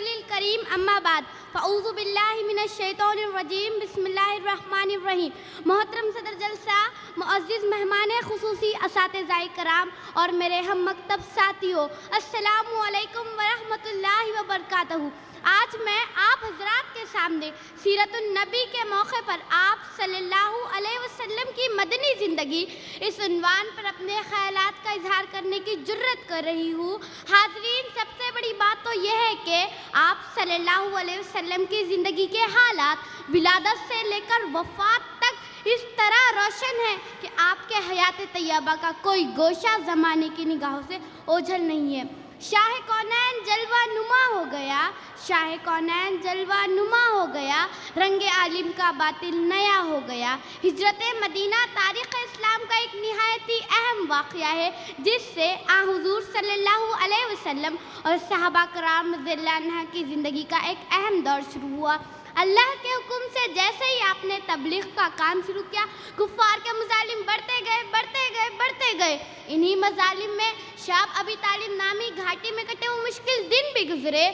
रसूलिल करीम अम्मा बाद फ़अऊज़ु बिल्लाहि मिनश शैतानिर रजीम बिस्मिल्लाहिर रहमानिर रहीम। मोहतरम सदर जलसा, मुअज़्ज़िज़ मेहमान खुसूसी, असातिज़ाए कराम और मेरे हम मकतब साथियों, अस्सलामु अलैकुम व रहमतुल्लाहि व बरकातहू। आज मैं आप हज़रात के सामने सीरतुन नबी के मौके पर आप सल्लल्लाहु अलैहि वसल्लम की मदनी ज़िंदगी इस उन्वान पर अपने ख़यालात का इजहार करने की जुर्रत कर रही हूँ। हाज़रीन, सबसे बड़ी बात तो यह है कि आप सल्लल्लाहु अलैहि वसल्लम की ज़िंदगी के हालात विलादत से लेकर वफ़ात तक इस तरह रोशन है कि आपके हयात तैयबा का कोई गोशा ज़माने की निगाहों से ओझल नहीं है। शाह कौनैन जलवा नुमा हो गया, शाह कौनैन जलवा नुमा हो गया, रंगे आलिम का बातिल नया हो गया। हिजरत मदीना तारीख़ इस्लाम का एक निहायत ही अहम वाक़या है, जिससे हुज़ूर सल्लल्लाहु अलैहि वसल्लम और सहाबा कराम रज़ियल्लाहु अन्हुम की ज़िंदगी का एक अहम दौर शुरू हुआ। अल्लाह के हुक्म से जैसे ही आपने तबलीग का काम शुरू किया, कुफ़ार के मज़ालिम बढ़ते गए बढ़ते गए बढ़ते गए। इन्हीं मज़ालिम में शाब अबी तालिब नामी घाटी में कटे वो मुश्किल दिन भी गुज़रे,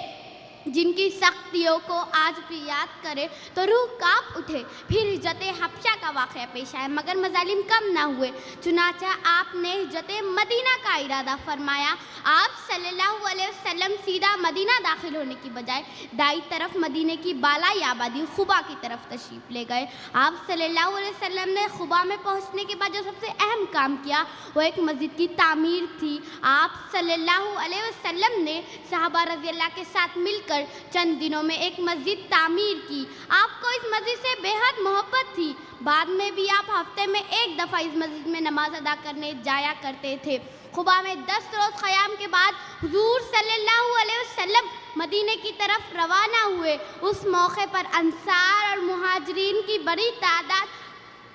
जिनकी सख्तियों को आज भी याद करे तो रूह काँप उठे। फिर हिजरत हबशा का वाक़या पेश आया, मगर मज़ालिम कम ना हुए। चुनाचा आपने हिजरत मदीना का इरादा फरमाया। आप सल्लल्लाहु अलैहि वसल्लम सीधा मदीना दाखिल होने की बजाय दाई तरफ मदीने की बालाई आबादी खुबा की तरफ तशरीफ़ ले गए। आप सल्लल्लाहु अलैहि वसल्लम ने खुबा में पहुँचने के बाद जो सबसे अहम काम किया वो एक मस्जिद की तामीर थी। आप सल्लल्लाहु अलैहि वसल्लम ने सहाबा रज़ियल्लाहु के साथ मिलकर चंद दिनों में एक मस्जिद तामीर की। आपको इस मस्जिद से बेहद मोहब्बत थी। बाद में भी आप हफ्ते में एक दफ़ा इस मस्जिद में नमाज अदा करने जाया करते थे। खुबा में 10 रोज़ क़याम के बाद हुज़ूर सल्लल्लाहु अलैहि वसल्लम मदीने की तरफ रवाना हुए। उस मौके पर अंसार और मुहाजिरीन की बड़ी तादाद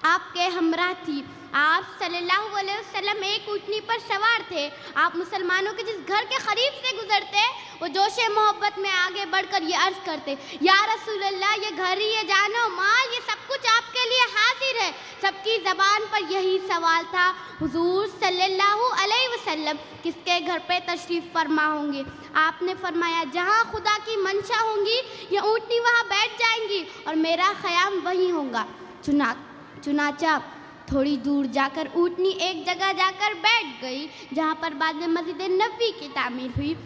आपके हमरा थी। आप सल्लल्लाहु अलैहि वसल्लम एक ऊँटनी पर सवार थे। आप मुसलमानों के जिस घर के करीब से गुजरते वो जोशे मोहब्बत में आगे बढ़कर ये अर्ज़ करते, या रसूल अल्लाह, ये घर, ये जानो माल, ये सब कुछ आपके लिए हाजिर है। सबकी ज़बान पर यही सवाल था, हुज़ूर सल्लल्लाहु अलैहि वसल्लम किसके घर पे तशरीफ़ फरमा होंगे? आपने फरमाया, जहाँ खुदा की मंशा होंगी ये ऊँटनी वहाँ बैठ जाएंगी और मेरा ख़याम वहीं होगा। चुनाचा थोड़ी दूर जाकर ऊँटनी एक जगह जाकर बैठ गई, जहाँ पर बाद में मस्जिद नबवी की तामीर हुई।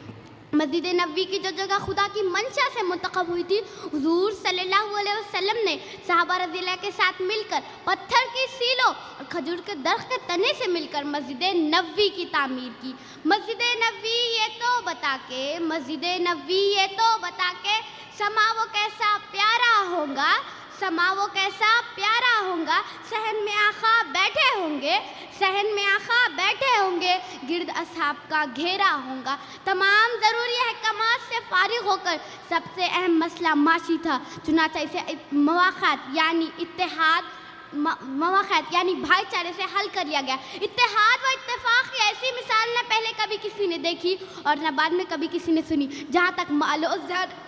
मस्जिद नबवी की जो जगह खुदा की मंशा से मुंतखब हुई थी, हुज़ूर सल्लल्लाहु अलैहि वसल्लम ने सहाबा रज़ियल्लाहु के साथ मिलकर पत्थर की सीलों और खजूर के दरख्त के तने से मिलकर मस्जिद नबवी की तामीर की। मस्जिद नबवी ये तो बता के, मस्जिद नबवी ये तो बता के, समा वो कैसा प्यारा होगा, समा वो कैसा प्यारा होगा। सहन में आका बैठे होंगे, सहन में आका बैठे होंगे, गिर्द असहाब का घेरा होगा। तमाम ज़रूरी अहकामात से फारिग होकर सबसे अहम मसला माशी था। चुनाचा इसे मवाक़ात यानी इत्तेहाद, मवाक़ात यानी भाईचारे से हल कर लिया गया। इत्तेहाद व इत्तेफाक की ऐसी मिसाल न पहले कभी किसी ने देखी और न बाद में कभी किसी ने सुनी। जहाँ तक मालो ज़र,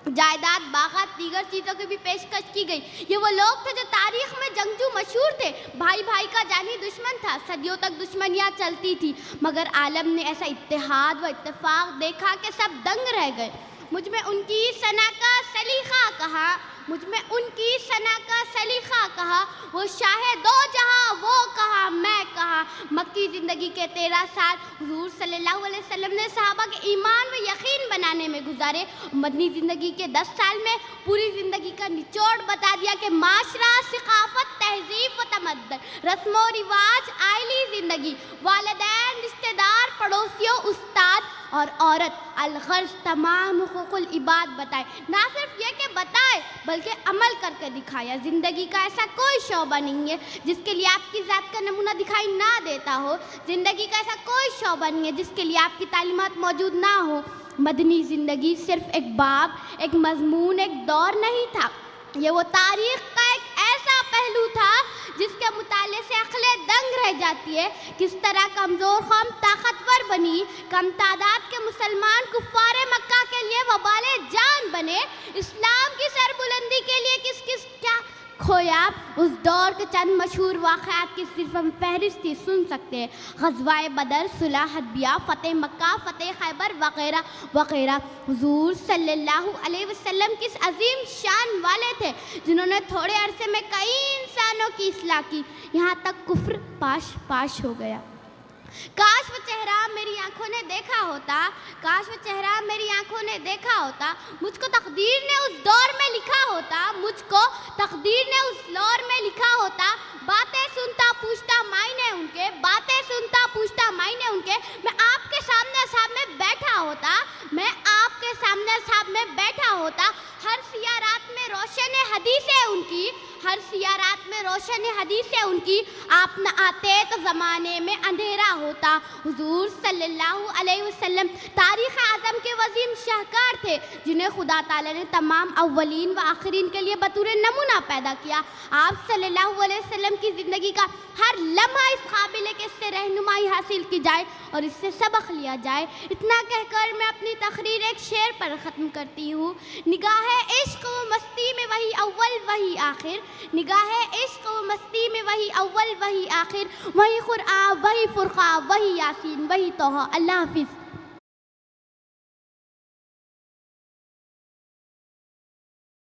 जायदाद, बागात, दीगर चीज़ों की भी पेशकश की गई। ये वो लोग थे जो तारीख़ में जंगजू मशहूर थे। भाई भाई का जानी दुश्मन था, सदियों तक दुश्मनियाँ चलती थी, मगर आलम ने ऐसा इत्तेहाद व इत्तेफाक देखा कि सब दंग रह गए। मुझ में उनकी सना का सलीक़ा कहा, मुझ में उनकी सना का सलीक़ा कहा, वो शाहे दो जहाँ वो कहा, मैं कहा। मक्की ज़िंदगी के 13 साल हुज़ूर सल्लल्लाहु अलैहि वसल्लम ने सहाबा के ईमान व यकीन बनाने में गुजारे। मदनी ज़िंदगी के 10 साल में पूरी ज़िंदगी का निचोड़ बता दिया कि माशरा, सिकाफ़त, तहज़ीब व तमद्दन, रस्म व रिवाज, आइली ज़िंदगी, वालिदैन, रिश्तेदार, पड़ोसियों, उस्ताद और औरत, अलगर्ज तमाम हुकूकुल इबाद बताए। ना सिर्फ ये कि बताए बल्कि अमल करके दिखाया। ज़िंदगी का ऐसा कोई शोबा नहीं है जिसके लिए आपकी ज़ात का नमूना दिखाई ना देता हो। ज़िंदगी का ऐसा कोई शोबा नहीं है जिसके लिए आपकी तालीमात मौजूद ना हो। मदनी ज़िंदगी सिर्फ एक बाब, एक मजमून, एक दौर नहीं था। ये वो तारीख़ का एक ऐसा पहलू था जिसके मुताले से अक्लें दंग रह जाती है। किस तरह कमज़ोर कौम ताकतवर बनी, कम तादाद के मुसलमान कुफ़ारे मक्का के लिए वबाले जान बने, इस्लाम की सरबुलंदी के लिए किस किस क्या खो گویا اس دور کے چند مشہور واقعات کی صرف ہم فہرست ہی سن سکتے ہیں. غزوہ بدر، صلح حدیبیہ، فتح مکہ، فتح خیبر وغیرہ وغیرہ. حضور صلی اللہ علیہ وسلم کس عظیم شان والے تھے جنہوں نے تھوڑے عرصے میں کئی انسانوں کی اصلاح کی، یہاں تک کفر پاش پاش ہو گیا. کاش وہ چہرہ میری آنکھوں نے دیکھا ہوتا، کاش وہ چہرہ میری آنکھوں نے دیکھا ہوتا. مجھ کو تقدیر نے اس دور میں لکھا ہوتا، مجھ کو تقدیر نے اس دور میں لکھا ہوتا. باتیں سنتا پوچھتا معنی ان کے، باتیں سنتا پوچھتا معنی ان کے. میں آپ کے سامنے صاحب میں بیٹھا ہوتا، میں آپ کے سامنے صاحب میں بیٹھا ہوتا. ہر سیاہ رات میں روشن حدیثیں ان کی، ہر سیاہ رات میں روشن حدیثیں ان کی. آپ نہ آتے تو زمانے میں اندھیرا ہوتا. حضور صلی اللہ علیہ وسلم تاریخ اعظم کے عظیم شاہکار تھے جنہیں خدا تعالی نے تمام اولین و آخرین کے لیے بطور نمونہ پیدا کیا. آپ صلی اللہ علیہ وسلم کی زندگی کا ہر لمحہ اس قابل ہے کہ اس سے رہنمائی حاصل کی جائے اور اس سے سبق لیا جائے. اتنا کہہ کر میں اپنی تقریر ایک شعر پر ختم کرتی ہوں. نگاہ عشق و مستی میں وہی اول وہی آخر، نگاہ عشق و مستی میں وہی اول وہی آخر، وہی قرآن وہی فرقان وہی یاسین وہی طہ. اللہ حافظ.